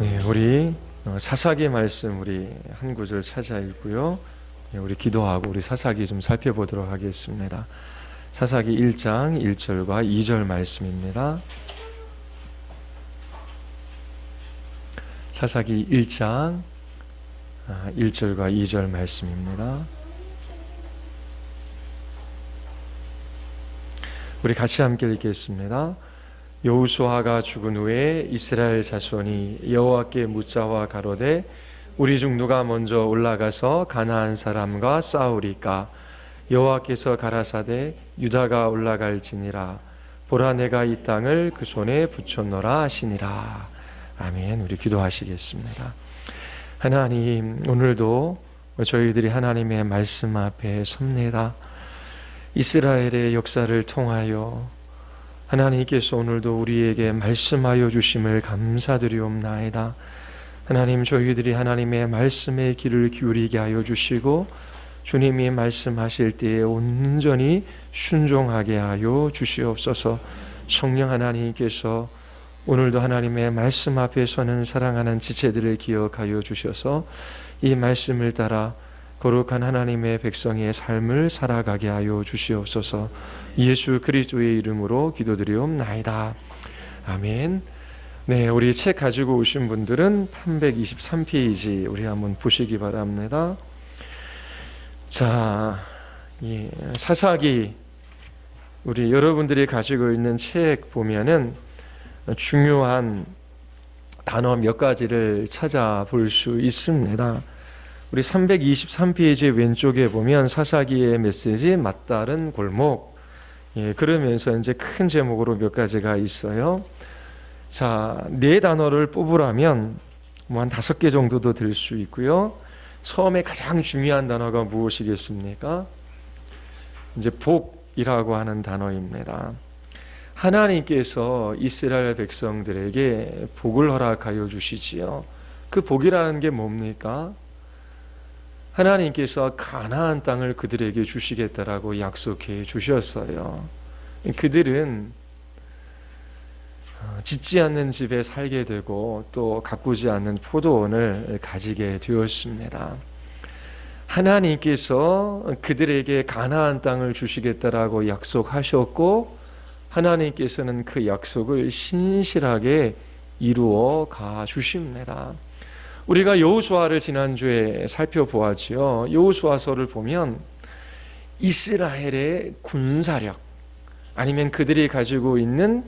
네, 우리 사사기 말씀 우리 한 구절 찾아 읽고요. 우리 기도하고 우리 사사기 좀 살펴보도록 하겠습니다. 사사기 1장 1절과 2절 말씀입니다. 사사기 1장 1절과 2절 말씀입니다. 우리 같이 함께 읽겠습니다. 여호수아가 죽은 후에 이스라엘 자손이 여호와께 묻자와 가로되 우리 중 누가 먼저 올라가서 가나안 사람과 싸우리까? 여호와께서 가라사대 유다가 올라갈지니라. 보라 내가 이 땅을 그 손에 붙였노라 하시니라. 아멘. 우리 기도하시겠습니다. 하나님, 오늘도 저희들이 하나님의 말씀 앞에 섭니다. 이스라엘의 역사를 통하여 하나님께서 오늘도 우리에게 말씀하여 주심을 감사드리옵나이다. 하나님, 저희들이 하나님의 말씀에 귀를 기울이게 하여 주시고 주님이 말씀하실 때에 온전히 순종하게 하여 주시옵소서. 성령 하나님께서 오늘도 하나님의 말씀 앞에 서는 사랑하는 지체들을 기억하여 주셔서 이 말씀을 따라 거룩한 하나님의 백성의 삶을 살아가게 하여 주시옵소서. 예수 그리스도의 이름으로 기도드리옵나이다. 아멘. 네, 우리 책 가지고 오신 분들은 323페이지 우리 한번 보시기 바랍니다. 자, 사사기 우리 여러분들이 가지고 있는 책 보면은 중요한 단어 몇 가지를 찾아볼 수 있습니다. 우리 323페이지 왼쪽에 보면 사사기의 메시지 맞다른 골목, 그러면서 이제 큰 제목으로 몇 가지가 있어요. 자, 네 단어를 뽑으라면 뭐 한 5개 정도도 될 수 있고요. 처음에 가장 중요한 단어가 무엇이겠습니까? 이제 복이라고 하는 단어입니다. 하나님께서 이스라엘 백성들에게 복을 허락하여 주시지요. 그 복이라는 게 뭡니까? 하나님께서 가나안 땅을 그들에게 주시겠다라고 약속해 주셨어요. 그들은 짓지 않는 집에 살게 되고 또 가꾸지 않는 포도원을 가지게 되었습니다. 하나님께서 그들에게 가나안 땅을 주시겠다라고 약속하셨고 하나님께서는 그 약속을 신실하게 이루어 가 주십니다. 우리가 여호수아를 지난주에 살펴보았지요. 여호수아서를 보면 이스라엘의 군사력 아니면 그들이 가지고 있는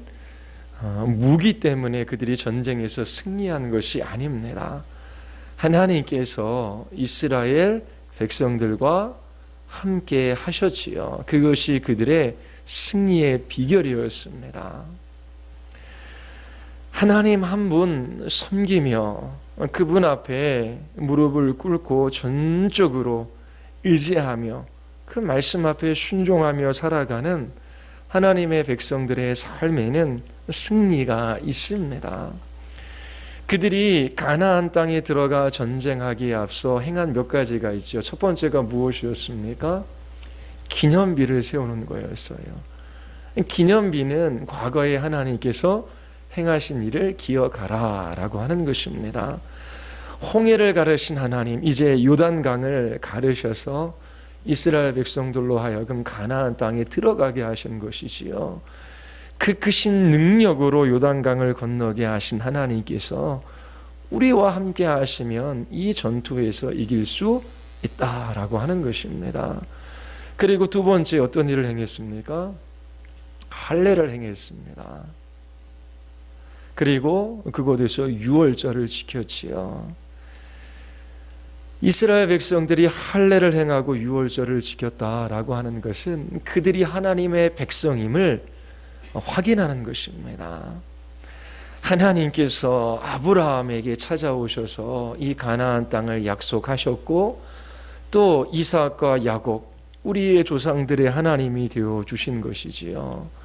무기 때문에 그들이 전쟁에서 승리한 것이 아닙니다. 하나님께서 이스라엘 백성들과 함께 하셨지요. 그것이 그들의 승리의 비결이었습니다. 하나님 한 분 섬기며 그분 앞에 무릎을 꿇고 전적으로 의지하며 그 말씀 앞에 순종하며 살아가는 하나님의 백성들의 삶에는 승리가 있습니다. 그들이 가나안 땅에 들어가 전쟁하기에 앞서 행한 몇 가지가 있죠. 첫 번째가 무엇이었습니까? 기념비를 세우는 거였어요. 기념비는 과거에 하나님께서 행하신 일을 기억하라 라고 하는 것입니다. 홍해를 가르신 하나님, 이제 요단강을 가르셔서 이스라엘 백성들로 하여금 가나안 땅에 들어가게 하신 것이지요. 그 크신 능력으로 요단강을 건너게 하신 하나님께서 우리와 함께 하시면 이 전투에서 이길 수 있다라고 하는 것입니다. 그리고 두 번째 어떤 일을 행했습니까? 할례를 행했습니다. 그리고 그곳에서 유월절을 지켰지요. 이스라엘 백성들이 할례를 행하고 유월절을 지켰다라고 하는 것은 그들이 하나님의 백성임을 확인하는 것입니다. 하나님께서 아브라함에게 찾아오셔서 이 가나안 땅을 약속하셨고 또 이삭과 야곱 우리의 조상들의 하나님이 되어 주신 것이지요.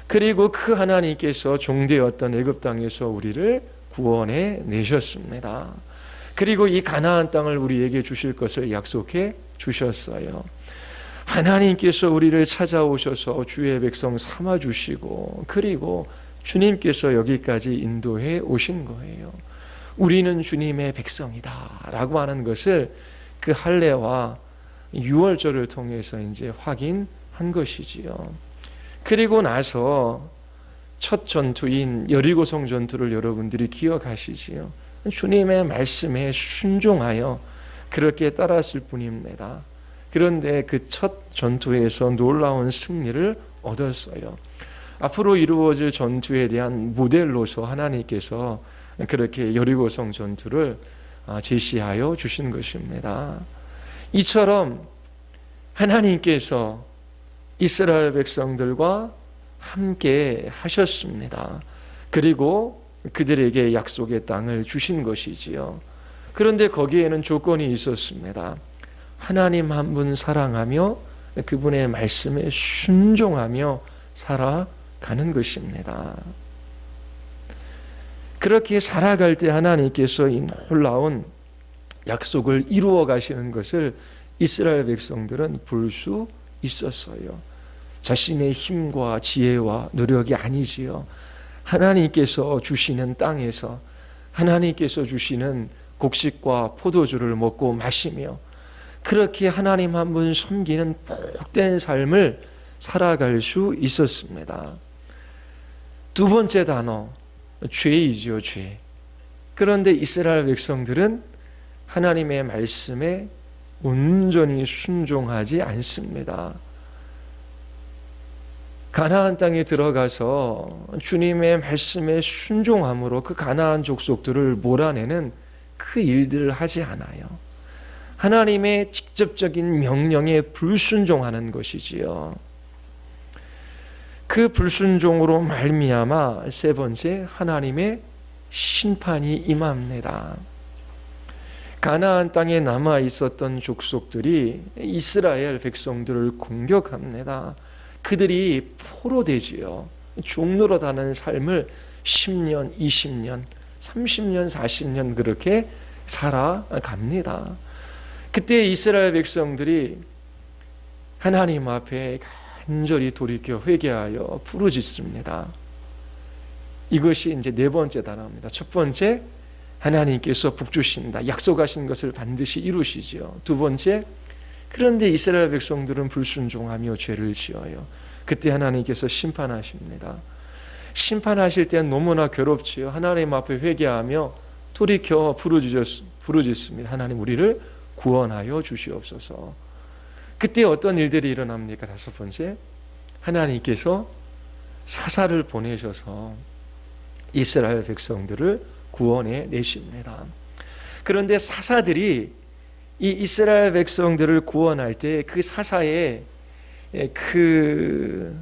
그리고 그 하나님께서 종되었던 애굽 땅에서 우리를 구원해 내셨습니다. 그리고 이 가나안 땅을 우리에게 주실 것을 약속해 주셨어요. 하나님께서 우리를 찾아오셔서 주의 백성 삼아 주시고 그리고 주님께서 여기까지 인도해 오신 거예요. 우리는 주님의 백성이다 라고 하는 것을 그 할례와 유월절을 통해서 이제 확인한 것이지요. 그리고 나서 첫 전투인 여리고성 전투를 여러분들이 기억하시지요. 주님의 말씀에 순종하여 그렇게 따랐을 뿐입니다. 그런데 그 첫 전투에서 놀라운 승리를 얻었어요. 앞으로 이루어질 전투에 대한 모델로서 하나님께서 그렇게 여리고성 전투를 제시하여 주신 것입니다. 이처럼 하나님께서 이스라엘 백성들과 함께 하셨습니다. 그리고 그들에게 약속의 땅을 주신 것이지요. 그런데 거기에는 조건이 있었습니다. 하나님 한 분 사랑하며 그분의 말씀에 순종하며 살아가는 것입니다. 그렇게 살아갈 때 하나님께서 이 놀라운 약속을 이루어 가시는 것을 이스라엘 백성들은 볼 수 있었어요. 자신의 힘과 지혜와 노력이 아니지요. 하나님께서 주시는 땅에서 하나님께서 주시는 곡식과 포도주를 먹고 마시며 그렇게 하나님 한 분 섬기는 복된 삶을 살아갈 수 있었습니다. 두 번째 단어, 죄이지요, 죄. 그런데 이스라엘 백성들은 하나님의 말씀에 온전히 순종하지 않습니다. 가나안 땅에 들어가서 주님의 말씀에 순종함으로 그 가나안 족속들을 몰아내는 그 일들을 하지 않아요. 하나님의 직접적인 명령에 불순종하는 것이지요. 그 불순종으로 말미암아 세 번째, 하나님의 심판이 임합니다. 가나안 땅에 남아 있었던 족속들이 이스라엘 백성들을 공격합니다. 그들이 포로되지요. 종노릇하는 삶을 10년, 20년, 30년, 40년 그렇게 살아갑니다. 그때 이스라엘 백성들이 하나님 앞에 간절히 돌이켜 회개하여 부르짖습니다. 이것이 이제 네 번째 단어입니다. 첫 번째, 하나님께서 복 주신다. 약속하신 것을 반드시 이루시지요. 두 번째, 그런데 이스라엘 백성들은 불순종하며 죄를 지어요. 그때 하나님께서 심판하십니다. 심판하실 때는 너무나 괴롭지요. 하나님 앞에 회개하며 돌이켜 부르짖습니다. 하나님, 우리를 구원하여 주시옵소서. 그때 어떤 일들이 일어납니까? 다섯 번째, 하나님께서 사사를 보내셔서 이스라엘 백성들을 구원해 내십니다. 그런데 사사들이 이 이스라엘 백성들을 구원할 때 그 사사의 그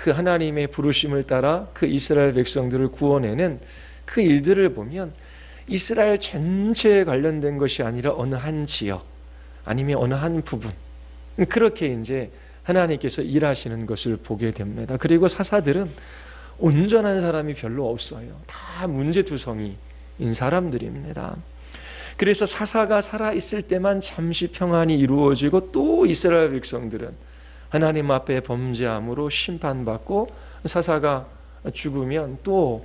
하나님의 부르심을 따라 그 이스라엘 백성들을 구원해낸 그 일들을 보면 이스라엘 전체에 관련된 것이 아니라 어느 한 지역 아니면 어느 한 부분, 그렇게 이제 하나님께서 일하시는 것을 보게 됩니다. 그리고 사사들은 온전한 사람이 별로 없어요. 다 문제투성이인 사람들입니다. 그래서 사사가 살아있을 때만 잠시 평안이 이루어지고 또 이스라엘 백성들은 하나님 앞에 범죄함으로 심판받고 사사가 죽으면 또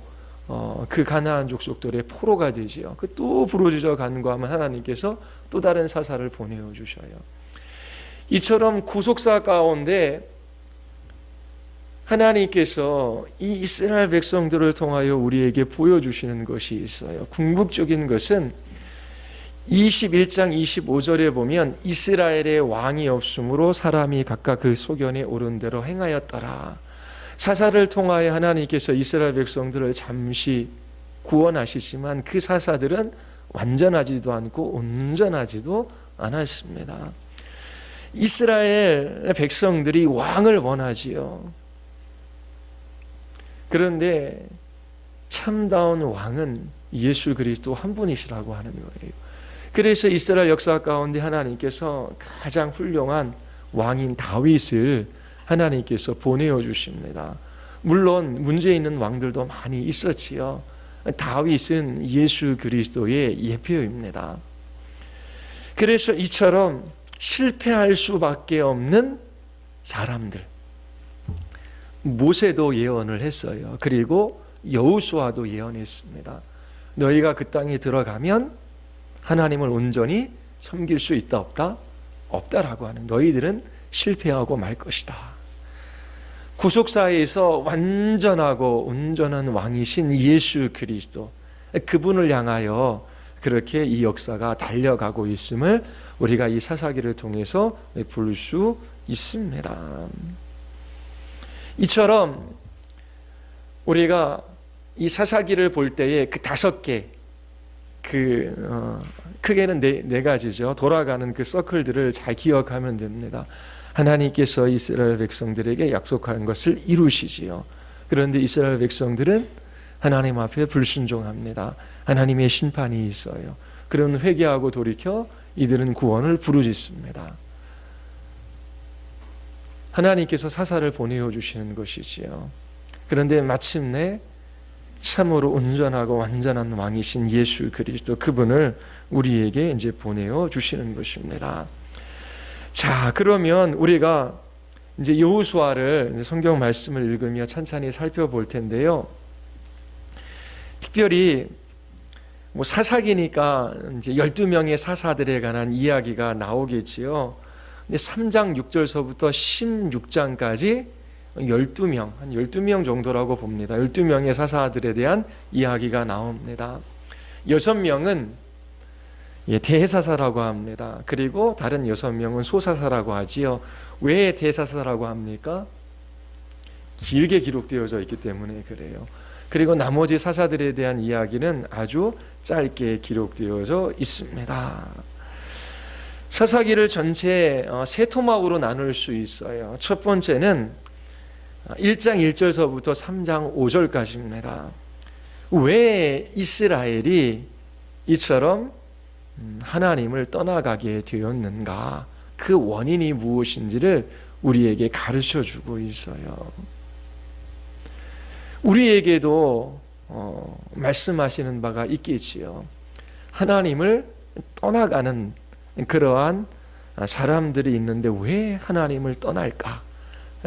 그 가나안 족속들의 포로가 되지요. 그 또 부르짖어 간구하면 하나님께서 또 다른 사사를 보내어 주셔요. 이처럼 구속사 가운데 하나님께서 이 이스라엘 백성들을 통하여 우리에게 보여주시는 것이 있어요. 궁극적인 것은 21장 25절에 보면 이스라엘의 왕이 없으므로 사람이 각각 그 소견에 오른 대로 행하였더라. 사사를 통하여 하나님께서 이스라엘 백성들을 잠시 구원하시지만 그 사사들은 완전하지도 않고 온전하지도 않았습니다. 이스라엘 백성들이 왕을 원하지요. 그런데 참다운 왕은 예수 그리스도 한 분이시라고 하는 거예요. 그래서 이스라엘 역사 가운데 하나님께서 가장 훌륭한 왕인 다윗을 하나님께서 보내어 주십니다. 물론 문제 있는 왕들도 많이 있었지요. 다윗은 예수 그리스도의 예표입니다. 그래서 이처럼 실패할 수밖에 없는 사람들, 모세도 예언을 했어요. 그리고 여호수아도 예언했습니다. 너희가 그 땅에 들어가면 하나님을 온전히 섬길 수 있다 없다? 없다라고 하는, 너희들은 실패하고 말 것이다. 구속사에서 완전하고 온전한 왕이신 예수 그리스도, 그분을 향하여 그렇게 이 역사가 달려가고 있음을 우리가 이 사사기를 통해서 볼 수 있습니다. 이처럼 우리가 이 사사기를 볼 때에 그 5개, 크게는 네 가지죠. 돌아가는 그 서클들을 잘 기억하면 됩니다. 하나님께서 이스라엘 백성들에게 약속한 것을 이루시지요. 그런데 이스라엘 백성들은 하나님 앞에 불순종합니다. 하나님의 심판이 있어요. 그런 회개하고 돌이켜 이들은 구원을 부르짖습니다. 하나님께서 사사를 보내어 주시는 것이지요. 그런데 마침내 참으로 온전하고 완전한 왕이신 예수 그리스도, 그분을 우리에게 이제 보내어 주시는 것입니다. 자, 그러면 우리가 이제 여호수아를 성경 말씀을 읽으며 찬찬히 살펴볼 텐데요. 특별히 사사기니까 이제 12명의 사사들에 관한 이야기가 나오겠지요. 근데 3장 6절서부터 16장까지 12명, 한 12명 정도라고 봅니다. 12명의 사사들에 대한 이야기가 나옵니다. 6명은 대사사라고 합니다. 그리고 다른 6명은 소사사라고 하지요. 왜 대사사라고 합니까? 길게 기록되어져 있기 때문에 그래요. 그리고 나머지 사사들에 대한 이야기는 아주 짧게 기록되어져 있습니다. 사사기를 전체 3토막으로 나눌 수 있어요. 첫 번째는 1장 1절서부터 3장 5절까지입니다. 왜 이스라엘이 이처럼 하나님을 떠나가게 되었는가, 그 원인이 무엇인지를 우리에게 가르쳐주고 있어요. 우리에게도 말씀하시는 바가 있겠지요. 하나님을 떠나가는 그러한 사람들이 있는데 왜 하나님을 떠날까?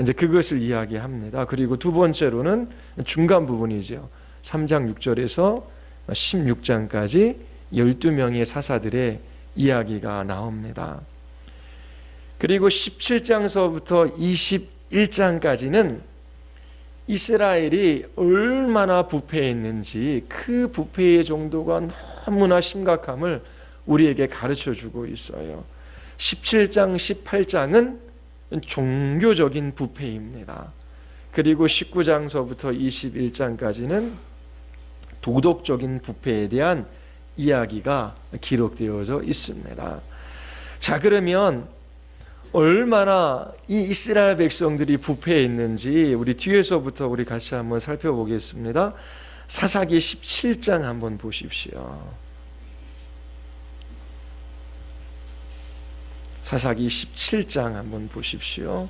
이제 그것을 이야기합니다. 그리고 두 번째로는 중간 부분이죠. 3장 6절에서 16장까지 12명의 사사들의 이야기가 나옵니다. 그리고 17장서부터 21장까지는 이스라엘이 얼마나 부패했는지, 그 부패의 정도가 너무나 심각함을 우리에게 가르쳐주고 있어요. 17장, 18장은 종교적인 부패입니다. 그리고 19장서부터 21장까지는 도덕적인 부패에 대한 이야기가 기록되어져 있습니다. 자, 그러면 얼마나 이 이스라엘 백성들이 부패했는지 우리 뒤에서부터 우리 같이 한번 살펴보겠습니다. 사사기 17장 한번 보십시오. 사사기 17장 한번 보십시오.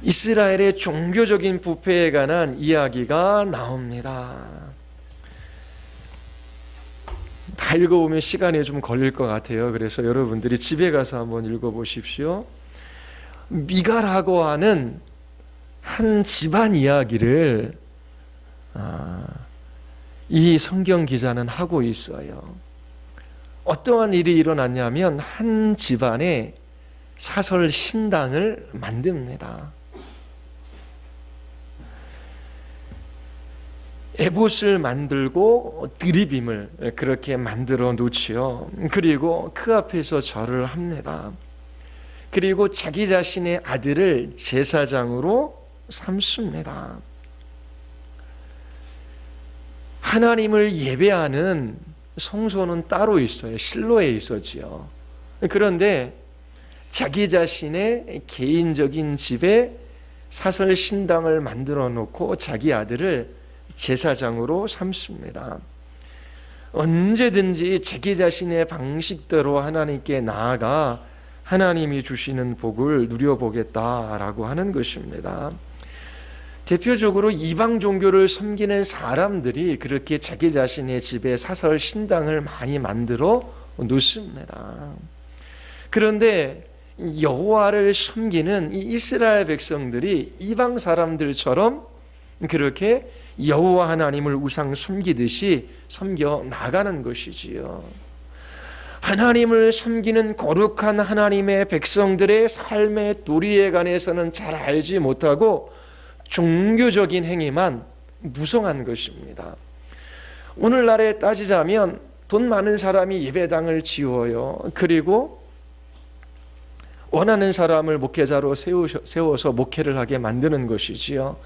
이스라엘의 종교적인 부패에 관한 이야기가 나옵니다. 다 읽어보면 시간이 좀 걸릴 것 같아요. 그래서 여러분들이 집에 가서 한번 읽어보십시오. 미가라고 하는 한 집안 이야기를 이 성경 기자는 하고 있어요. 어떠한 일이 일어났냐면 한 집안에 사설 신당을 만듭니다. 에봇을 만들고 드리빔을 그렇게 만들어 놓지요. 그리고 그 앞에서 절을 합니다. 그리고 자기 자신의 아들을 제사장으로 삼습니다. 하나님을 예배하는 성소는 따로 있어요. 실로에 있었지요. 그런데 자기 자신의 개인적인 집에 사설 신당을 만들어 놓고 자기 아들을 제사장으로 삼습니다. 언제든지 자기 자신의 방식대로 하나님께 나아가 하나님이 주시는 복을 누려보겠다라고 하는 것입니다. 대표적으로 이방 종교를 섬기는 사람들이 그렇게 자기 자신의 집에 사설 신당을 많이 만들어 놓습니다. 그런데 여호와를 섬기는 이 이스라엘 백성들이 이방 사람들처럼 그렇게 여호와 하나님을 우상 섬기듯이 섬겨 나가는 것이지요. 하나님을 섬기는 거룩한 하나님의 백성들의 삶의 도리에 관해서는 잘 알지 못하고 종교적인 행위만 무성한 것입니다. 오늘날에 따지자면 돈 많은 사람이 예배당을 지어요. 그리고 원하는 사람을 목회자로 세워서 목회를 하게 만드는 것이지요.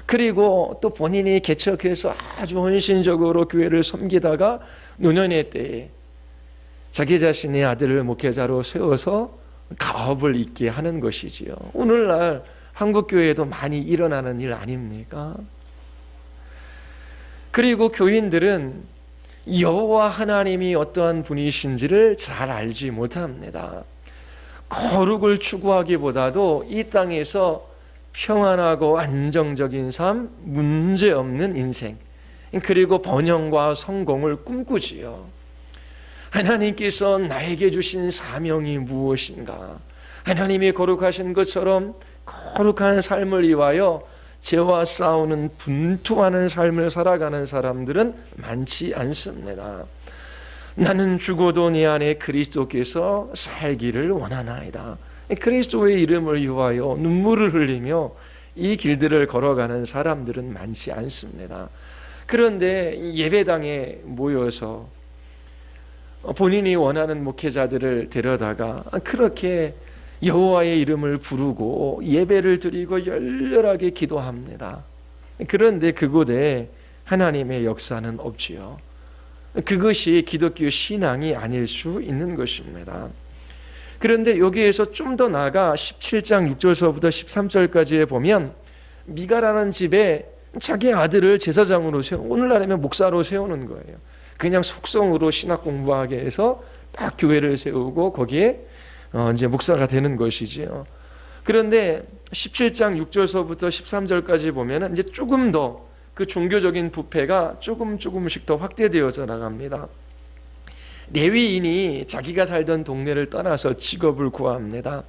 그리고 또 본인이 개척해서 아주 헌신적으로 교회를 섬기다가 노년의 때에 자기 자신의 아들을 목회자로 세워서 가업을 잇게 하는 것이지요. 오늘날 한국교회에도 많이 일어나는 일 아닙니까? 그리고 교인들은 여호와 하나님이 어떠한 분이신지를 잘 알지 못합니다. 거룩을 추구하기보다도 이 땅에서 평안하고 안정적인 삶, 문제없는 인생, 그리고 번영과 성공을 꿈꾸지요. 하나님께서 나에게 주신 사명이 무엇인가? 하나님이 거룩하신 것처럼 거룩한 삶을 위하여 죄와 싸우는 분투하는 삶을 살아가는 사람들은 많지 않습니다. 나는 죽어도 내 안에 그리스도께서 살기를 원하나이다. 그리스도의 이름을 위하여 눈물을 흘리며 이 길들을 걸어가는 사람들은 많지 않습니다. 그런데 예배당에 모여서 본인이 원하는 목회자들을 데려다가 그렇게 여호와의 이름을 부르고 예배를 드리고 열렬하게 기도합니다. 그런데 그곳에 하나님의 역사는 없지요. 그것이 기독교 신앙이 아닐 수 있는 것입니다. 그런데 여기에서 좀 더 나아가 17장 6절서부터 13절까지에 보면 미가라는 집에 자기 아들을 제사장으로 오늘날이면 목사로 세우는 거예요. 그냥 속성으로 신학 공부하게 해서 딱 교회를 세우고 거기에 이제 목사가 되는 것이지요. 그런데 17장 6절서부터 13절까지 보면은 이제 조금 더 그 종교적인 부패가 조금씩 더 확대되어져 나갑니다. 레위인이 자기가 살던 동네를 떠나서 직업을 구합니다.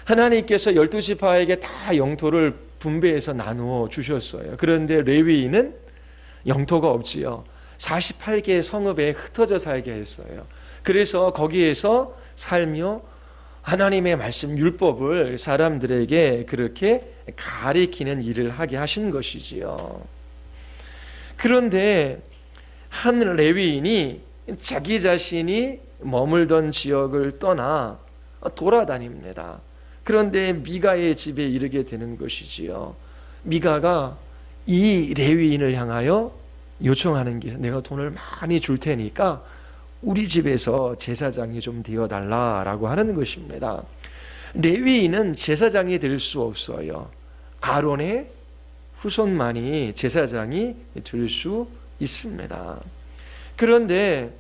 하나님께서 12지파에게 다 영토를 분배해서 나누어 주셨어요. 그런데 레위인은 영토가 없지요. 48개의 성읍에 흩어져 살게 했어요. 그래서 거기에서 살며 하나님의 말씀 율법을 사람들에게 그렇게 가리키는 일을 하게 하신 것이지요. 그런데 한 레위인이 자기 자신이 머물던 지역을 떠나 돌아다닙니다. 그런데 미가의 집에 이르게 되는 것이지요. 미가가 이 레위인을 향하여 요청하는 게 내가 돈을 많이 줄 테니까 우리 집에서 제사장이 좀 되어달라라고 하는 것입니다. 레위인은 제사장이 될 수 없어요. 아론의 후손만이 제사장이 될 수 있습니다. 그런데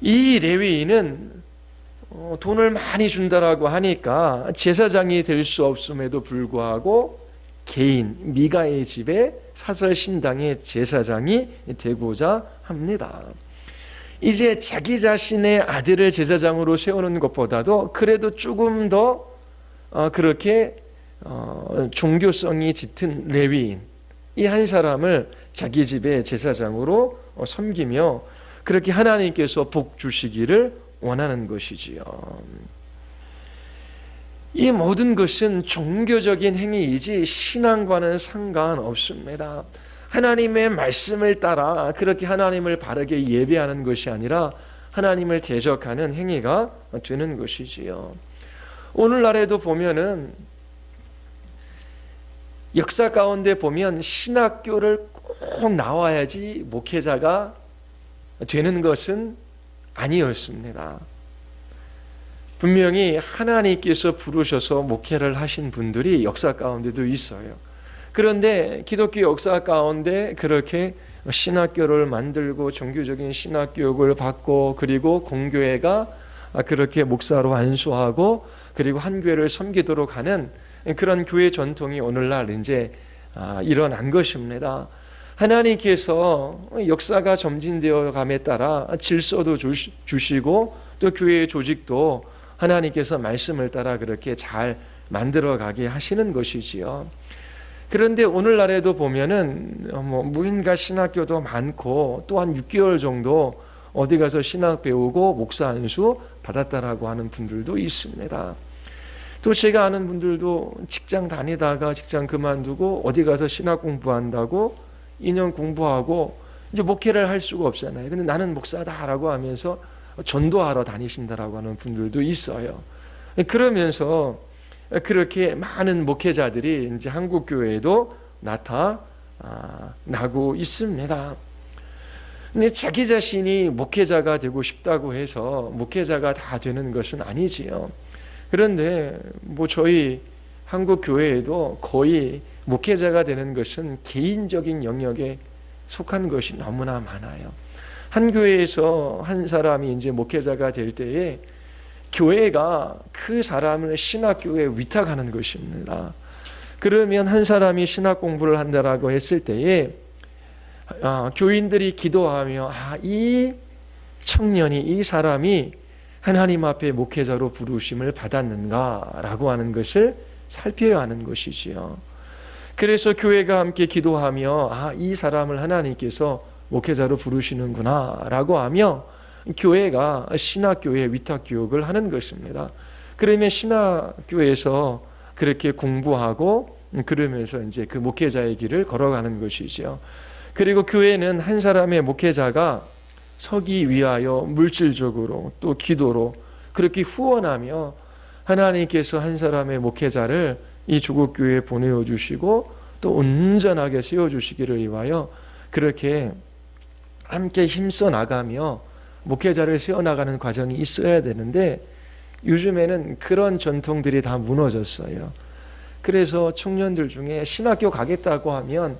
이 레위인은 돈을 많이 준다라고 하니까 제사장이 될 수 없음에도 불구하고 개인 미가의 집에 사설 신당의 제사장이 되고자 합니다. 이제 자기 자신의 아들을 제사장으로 세우는 것보다도 그래도 조금 더 그렇게 종교성이 짙은 레위인 이 한 사람을 자기 집의 제사장으로 섬기며 그렇게 하나님께서 복 주시기를 원하는 것이지요. 이 모든 것은 종교적인 행위이지 신앙과는 상관없습니다. 하나님의 말씀을 따라 그렇게 하나님을 바르게 예배하는 것이 아니라 하나님을 대적하는 행위가 되는 것이지요. 오늘날에도 보면은 역사 가운데 보면 신학교를 꼭 나와야지 목회자가 되는 것은 아니었습니다. 분명히 하나님께서 부르셔서 목회를 하신 분들이 역사 가운데도 있어요. 그런데 기독교 역사 가운데 그렇게 신학교를 만들고 종교적인 신학교육을 받고 그리고 공교회가 그렇게 목사로 안수하고 그리고 한 교회를 섬기도록 하는 그런 교회 전통이 오늘날 이제 일어난 것입니다. 하나님께서 역사가 점진되어 감에 따라 질서도 주시고 또 교회의 조직도 하나님께서 말씀을 따라 그렇게 잘 만들어가게 하시는 것이지요. 그런데 오늘날에도 보면은 무인가 신학교도 많고 또 한 6개월 정도 어디 가서 신학 배우고 목사 안수 받았다라고 하는 분들도 있습니다. 또 제가 아는 분들도 직장 다니다가 직장 그만두고 어디 가서 신학 공부한다고 2년 공부하고 이제 목회를 할 수가 없잖아요. 근데 나는 목사다라고 하면서 전도하러 다니신다라고 하는 분들도 있어요. 그러면서 그렇게 많은 목회자들이 이제 한국 교회에도 나타나고 있습니다. 근데 자기 자신이 목회자가 되고 싶다고 해서 목회자가 다 되는 것은 아니지요. 그런데 저희 한국 교회에도 거의 목회자가 되는 것은 개인적인 영역에 속한 것이 너무나 많아요. 한 교회에서 한 사람이 이제 목회자가 될 때에 교회가 그 사람을 신학교에 위탁하는 것입니다. 그러면 한 사람이 신학 공부를 한다라고 했을 때에 교인들이 기도하며 이 청년이, 이 사람이 하나님 앞에 목회자로 부르심을 받았는가라고 하는 것을 살펴야 하는 것이지요. 그래서 교회가 함께 기도하며 이 사람을 하나님께서 목회자로 부르시는구나 라고 하며 교회가 신학교에 위탁교육을 하는 것입니다. 그러면 신학교에서 그렇게 공부하고 그러면서 이제 그 목회자의 길을 걸어가는 것이죠. 그리고 교회는 한 사람의 목회자가 서기 위하여 물질적으로 또 기도로 그렇게 후원하며 하나님께서 한 사람의 목회자를 이 조국 교회에 보내어 주시고 또 온전하게 세워 주시기를 위하여 그렇게 함께 힘써 나가며 목회자를 세워나가는 과정이 있어야 되는데 요즘에는 그런 전통들이 다 무너졌어요. 그래서 청년들 중에 신학교 가겠다고 하면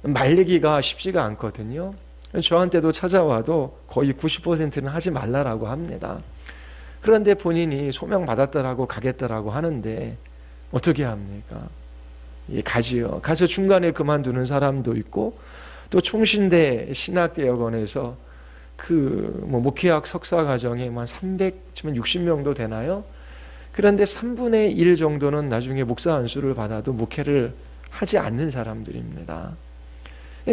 말리기가 쉽지가 않거든요. 저한테도 찾아와도 거의 90%는 하지 말라라고 합니다. 그런데 본인이 소명받았다라고 가겠다라고 하는데 어떻게 합니까? 가지요. 가서 중간에 그만두는 사람도 있고 또 총신대 신학대학원에서 목회학 석사 과정에 한 360명도 되나요? 그런데 3분의 1 정도는 나중에 목사 안수를 받아도 목회를 하지 않는 사람들입니다.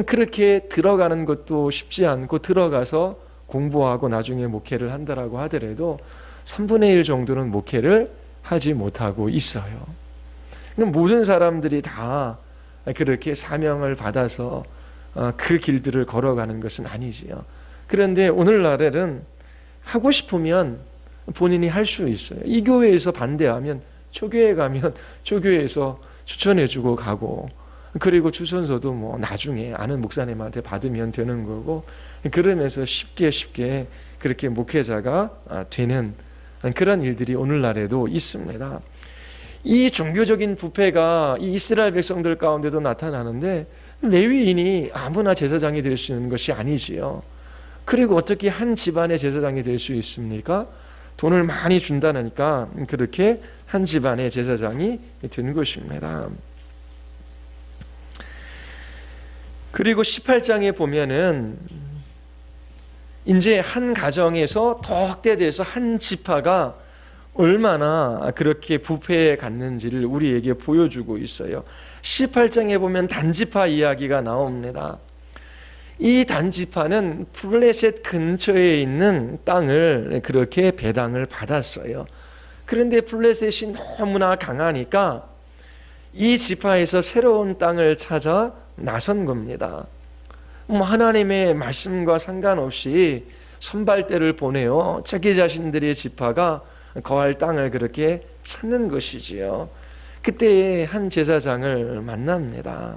그렇게 들어가는 것도 쉽지 않고 들어가서 공부하고 나중에 목회를 한다라고 하더라도 3분의 1 정도는 목회를 하지 못하고 있어요. 모든 사람들이 다 그렇게 사명을 받아서 그 길들을 걸어가는 것은 아니지요. 그런데 오늘날에는 하고 싶으면 본인이 할 수 있어요. 이 교회에서 반대하면 저 교회 가면 저 교회에서 추천해주고 가고 그리고 추천서도 나중에 아는 목사님한테 받으면 되는 거고 그러면서 쉽게 그렇게 목회자가 되는 그런 일들이 오늘날에도 있습니다. 이 종교적인 부패가 이 이스라엘 백성들 가운데도 나타나는데 레위인이 아무나 제사장이 될 수 있는 것이 아니지요. 그리고 어떻게 한 집안의 제사장이 될 수 있습니까? 돈을 많이 준다니까 그렇게 한 집안의 제사장이 된 것입니다. 그리고 18장에 보면은 이제 한 가정에서 더 확대돼서 한 지파가 얼마나 그렇게 부패에 갔는지를 우리에게 보여주고 있어요. 18장에 보면 단지파 이야기가 나옵니다. 이 단지파는 블레셋 근처에 있는 땅을 그렇게 배당을 받았어요. 그런데 블레셋이 너무나 강하니까 이 지파에서 새로운 땅을 찾아 나선 겁니다. 하나님의 말씀과 상관없이 선발대를 보내어 자기 자신들의 지파가 거할 땅을 그렇게 찾는 것이지요. 그때 한 제사장을 만납니다.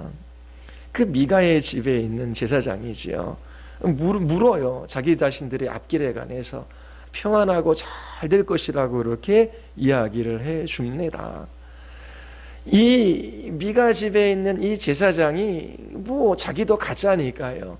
그 미가의 집에 있는 제사장이지요. 물어요. 자기 자신들의 앞길에 관해서 평안하고 잘 될 것이라고 그렇게 이야기를 해 줍니다. 이 미가 집에 있는 이 제사장이 자기도 가짜니까요.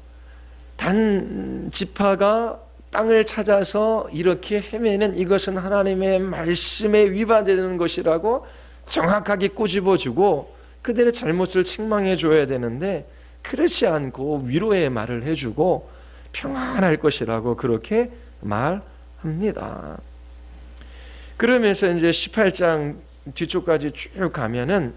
단 지파가 땅을 찾아서 이렇게 헤매는 이것은 하나님의 말씀에 위반되는 것이라고 정확하게 꼬집어주고 그들의 잘못을 책망해 줘야 되는데 그렇지 않고 위로의 말을 해주고 평안할 것이라고 그렇게 말합니다. 그러면서 이제 18장 뒤쪽까지 쭉 가면은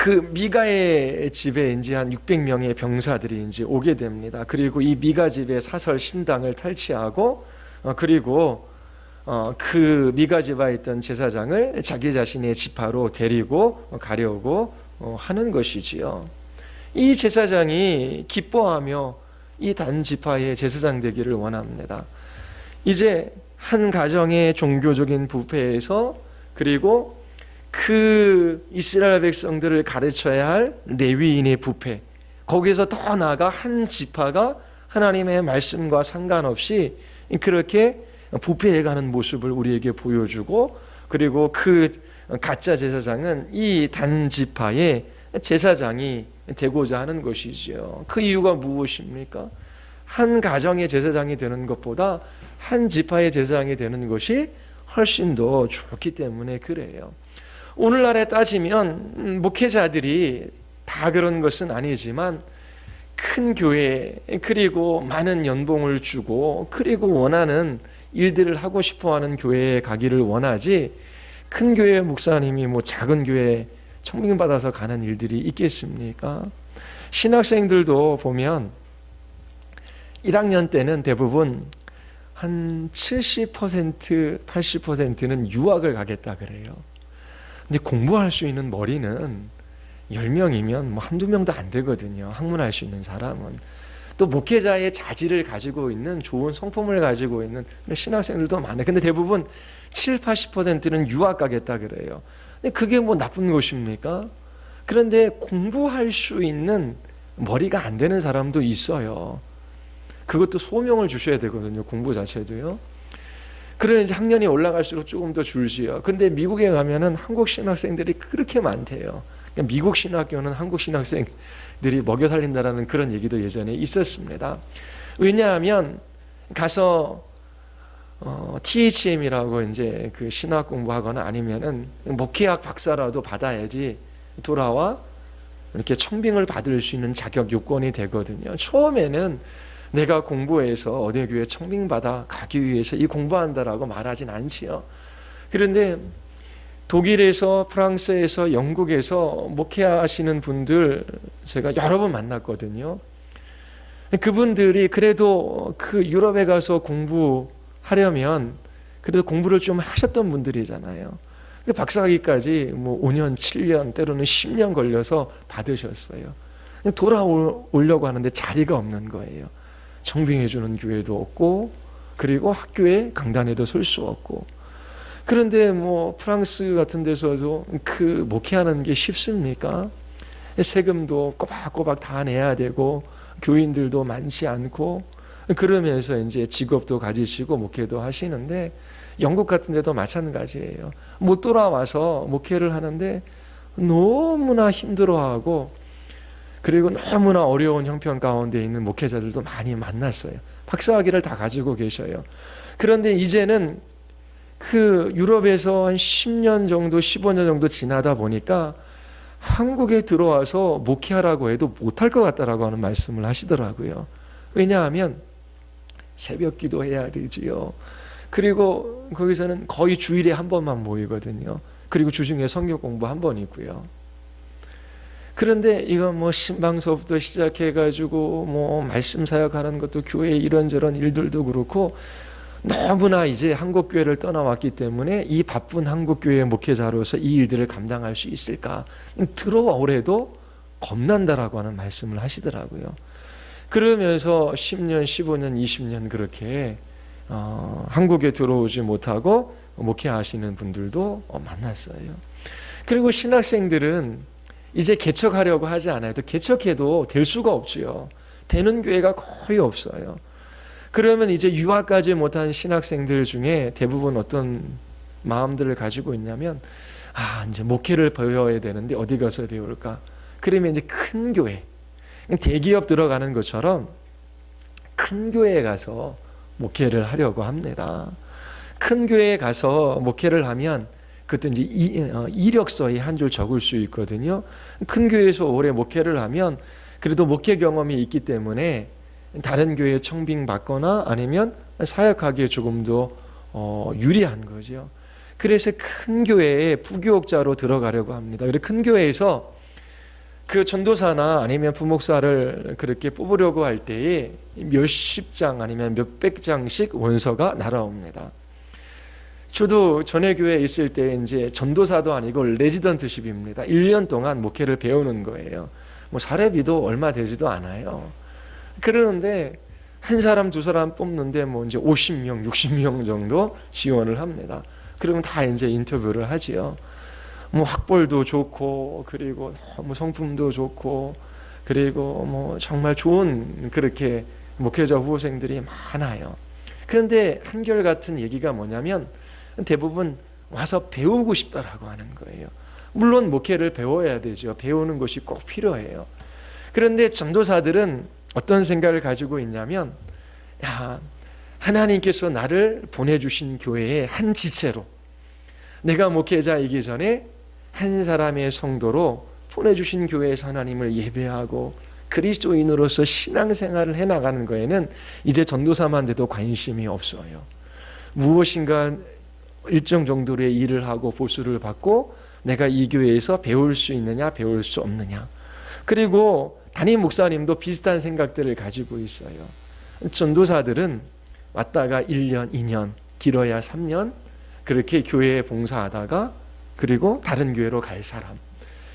그 미가의 집에 이제 한 600명의 병사들이 이제 오게 됩니다. 그리고 이 미가 집의 사설 신당을 탈취하고 그리고 그 미가 집에 있던 제사장을 자기 자신의 지파로 데리고 가려고 하는 것이지요. 이 제사장이 기뻐하며 이 단 지파의 제사장 되기를 원합니다. 이제 한 가정의 종교적인 부패에서 그리고 그 이스라엘 백성들을 가르쳐야 할 레위인의 부패, 거기에서 더 나아가 한 지파가 하나님의 말씀과 상관없이 그렇게 부패해가는 모습을 우리에게 보여주고, 그리고 그 가짜 제사장은 이 단 지파의 제사장이 되고자 하는 것이지요. 그 이유가 무엇입니까? 한 가정의 제사장이 되는 것보다 한 지파의 제사장이 되는 것이 훨씬 더 좋기 때문에 그래요. 오늘날에 따지면 목회자들이 다 그런 것은 아니지만 큰 교회, 그리고 많은 연봉을 주고 그리고 원하는 일들을 하고 싶어하는 교회에 가기를 원하지, 큰 교회 목사님이 뭐 작은 교회 청빙받아서 가는 일들이 있겠습니까? 신학생들도 보면 1학년 때는 대부분 한 70%, 80%는 유학을 가겠다 그래요. 근데 공부할 수 있는 머리는 10명이면 뭐 한두 명도 안 되거든요. 학문할 수 있는 사람은. 또 목회자의 자질을 가지고 있는, 좋은 성품을 가지고 있는 신학생들도 많아요. 근데 대부분 7, 80%는 유학 가겠다 그래요. 근데 그게 뭐 나쁜 것입니까? 그런데 공부할 수 있는 머리가 안 되는 사람도 있어요. 그것도 소명을 주셔야 되거든요. 공부 자체도요. 그러면 이제 학년이 올라갈수록 조금 더 줄지요. 근데 미국에 가면은 한국 신학생들이 그렇게 많대요. 미국 신학교는 한국 신학생들이 먹여 살린다라는 그런 얘기도 예전에 있었습니다. 왜냐하면 가서 THM이라고 이제 그 신학 공부하거나 아니면은 목회학 박사라도 받아야지 돌아와 이렇게 청빙을 받을 수 있는 자격 요건이 되거든요. 처음에는 내가 공부해서 어느 교회 청빙받아 가기 위해서 이 공부한다라고 말하진 않지요. 그런데 독일에서, 프랑스에서, 영국에서 목회하시는 분들 제가 여러 번 만났거든요. 그분들이 그래도 그 유럽에 가서 공부하려면 그래도 공부를 좀 하셨던 분들이잖아요. 박사학위까지 뭐 5년, 7년, 때로는 10년 걸려서 받으셨어요. 돌아오려고 하는데 자리가 없는 거예요. 청빙해주는 교회도 없고, 그리고 학교에 강단에도 설 수 없고. 그런데 뭐 프랑스 같은 데서도 그 목회하는 게 쉽습니까? 세금도 꼬박꼬박 다 내야 되고 교인들도 많지 않고, 그러면서 이제 직업도 가지시고 목회도 하시는데, 영국 같은 데도 마찬가지예요. 못 돌아와서 목회를 하는데 너무나 힘들어하고, 그리고 너무나 어려운 형편 가운데 있는 목회자들도 많이 만났어요. 박사학위를 다 가지고 계셔요. 그런데 이제는 그 유럽에서 한 10년 정도, 15년 정도 지나다 보니까 한국에 들어와서 목회하라고 해도 못할 것 같다라고 하는 말씀을 하시더라고요. 왜냐하면 새벽 기도해야 되지요. 그리고 거기서는 거의 주일에 한 번만 모이거든요. 그리고 주중에 성경 공부 한 번이고요. 그런데 이거 뭐 신방서부터 시작해가지고 뭐 말씀 사역하는 것도 교회 이런저런 일들도 그렇고, 너무나 이제 한국교회를 떠나왔기 때문에 이 바쁜 한국교회 목회자로서 이 일들을 감당할 수 있을까? 들어오래도 겁난다라고 하는 말씀을 하시더라고요. 그러면서 10년, 15년, 20년 그렇게 한국에 들어오지 못하고 목회하시는 분들도 만났어요. 그리고 신학생들은 이제 개척하려고 하지 않아요. 또 개척해도 될 수가 없지요. 되는 교회가 거의 없어요. 그러면 이제 유학까지 못한 신학생들 중에 대부분 어떤 마음들을 가지고 있냐면, 이제 목회를 배워야 되는데 어디 가서 배울까? 그러면 이제 큰 교회, 대기업 들어가는 것처럼 큰 교회에 가서 목회를 하려고 합니다. 큰 교회에 가서 목회를 하면 그것도 이제 이력서에 한 줄 적을 수 있거든요. 큰 교회에서 오래 목회를 하면 그래도 목회 경험이 있기 때문에 다른 교회에 청빙받거나 아니면 사역하기에 조금 더 유리한 거죠. 그래서 큰 교회에 부교육자로 들어가려고 합니다. 그래서 큰 교회에서 그 전도사나 아니면 부목사를 그렇게 뽑으려고 할 때에 몇십 장 아니면 몇백 장씩 원서가 날아옵니다. 저도 전에 교회에 있을 때 이제 전도사도 아니고 레지던트십입니다. 1년 동안 목회를 배우는 거예요. 뭐 사례비도 얼마 되지도 않아요. 그러는데 한 사람 두 사람 뽑는데 뭐 이제 50명, 60명 정도 지원을 합니다. 그러면 다 이제 인터뷰를 하지요. 뭐 학벌도 좋고 그리고 뭐 성품도 좋고 그리고 뭐 정말 좋은 그렇게 목회자 후보생들이 많아요. 그런데 한결같은 얘기가 뭐냐면 대부분 와서 배우고 싶다라고 하는 거예요. 물론 목회를 배워야 되죠. 배우는 것이 꼭 필요해요. 그런데 전도사들은 어떤 생각을 가지고 있냐면, 야, 하나님께서 나를 보내주신 교회의 한 지체로 내가 목회자이기 전에 한 사람의 성도로 보내주신 교회에서 하나님을 예배하고 그리스도인으로서 신앙생활을 해나가는 거에는 이제 전도사만 돼도 관심이 없어요. 무엇인가 일정 정도의 일을 하고 보수를 받고 내가 이 교회에서 배울 수 있느냐 배울 수 없느냐. 그리고 담임 목사님도 비슷한 생각들을 가지고 있어요. 전도사들은 왔다가 1년, 2년, 길어야 3년 그렇게 교회에 봉사하다가 그리고 다른 교회로 갈 사람.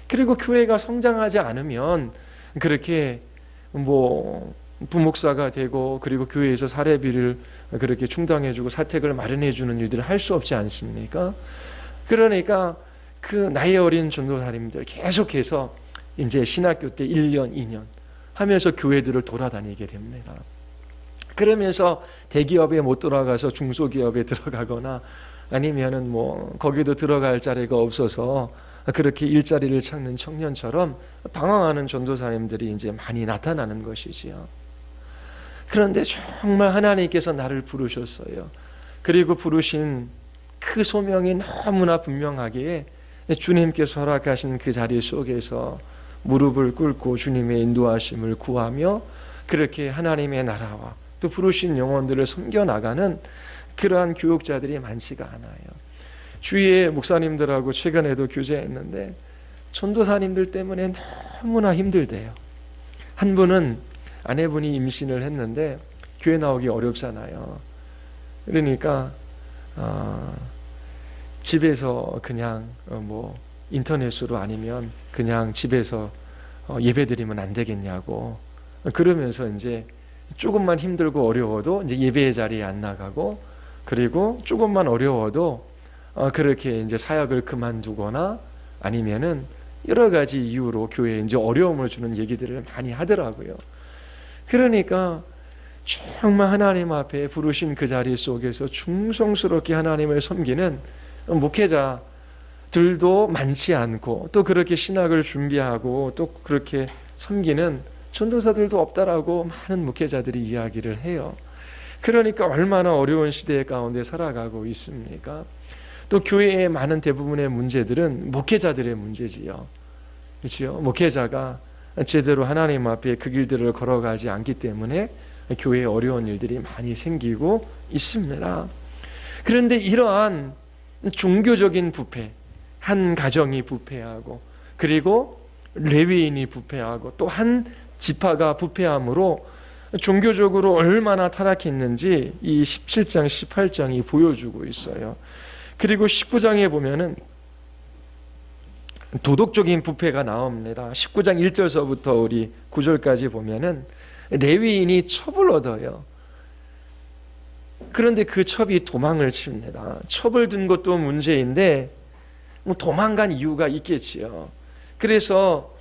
그리고 교회가 성장하지 않으면 그렇게 뭐 부목사가 되고 그리고 교회에서 사례비를 그렇게 충당해주고 사택을 마련해주는 일들을 할 수 없지 않습니까? 그러니까 그 나이 어린 전도사님들 계속해서 이제 신학교 때 1년, 2년 하면서 교회들을 돌아다니게 됩니다. 그러면서 대기업에 못 들어가서 중소기업에 들어가거나 아니면은 뭐 거기도 들어갈 자리가 없어서 그렇게 일자리를 찾는 청년처럼 방황하는 전도사님들이 이제 많이 나타나는 것이지요. 그런데 정말 하나님께서 나를 부르셨어요. 그리고 부르신 그 소명이 너무나 분명하기에 주님께서 허락하신 그 자리 속에서 무릎을 꿇고 주님의 인도하심을 구하며 그렇게 하나님의 나라와 또 부르신 영혼들을 섬겨나가는 그러한 교육자들이 많지가 않아요. 주위의 목사님들하고 최근에도 교제했는데 전도사님들 때문에 너무나 힘들대요. 한 분은 아내분이 임신을 했는데 교회 나오기 어렵잖아요. 그러니까 집에서 그냥 뭐 인터넷으로 아니면 그냥 집에서 예배드리면 안 되겠냐고 그러면서 이제 조금만 힘들고 어려워도 이제 예배의 자리에 안 나가고 그리고 조금만 어려워도 그렇게 이제 사역을 그만두거나 아니면은 여러 가지 이유로 교회에 이제 어려움을 주는 얘기들을 많이 하더라고요. 그러니까 정말 하나님 앞에 부르신 그 자리 속에서 충성스럽게 하나님을 섬기는 목회자들도 많지 않고 또 그렇게 신학을 준비하고 또 그렇게 섬기는 전도사들도 없다라고 많은 목회자들이 이야기를 해요. 그러니까 얼마나 어려운 시대 가운데 살아가고 있습니까? 또 교회의 많은 대부분의 문제들은 목회자들의 문제지요. 그렇죠? 목회자가 제대로 하나님 앞에 그 길들을 걸어가지 않기 때문에 교회에 어려운 일들이 많이 생기고 있습니다. 그런데 이러한 종교적인 부패, 한 가정이 부패하고 그리고 레위인이 부패하고 또 한 지파가 부패함으로 종교적으로 얼마나 타락했는지 이 17장, 18장이 보여주고 있어요. 그리고 19장에 보면은 도덕적인 부패가 나옵니다. 19장 1절서부터 우리 9절까지 보면은 레위인이 첩을 얻어요. 그런데 그 첩이 도망을 칩니다. 첩을 든 것도 문제인데 뭐 도망간 이유가 있겠지요. 그래서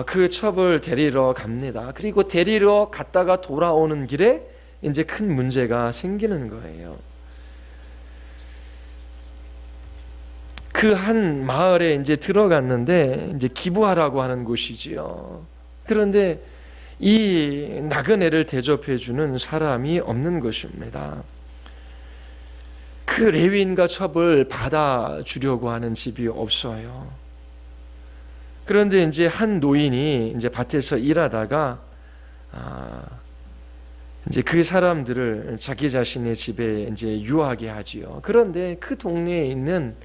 그 첩을 데리러 갑니다. 그리고 데리러 갔다가 돌아오는 길에 이제 큰 문제가 생기는 거예요. 그 한 마을에 이제 들어갔는데 이제 기부하라고 하는 곳이지요. 그런데 이 나그네를 대접해 주는 사람이 없는 것입니다. 그 레위인과 첩을 받아주려고 하는 집이 없어요. 그런데 이제 한 노인이 이제 밭에서 일하다가 이제 그 사람들을 자기 자신의 집에 이제 유하게 하지요. 그런데 그 동네에 있는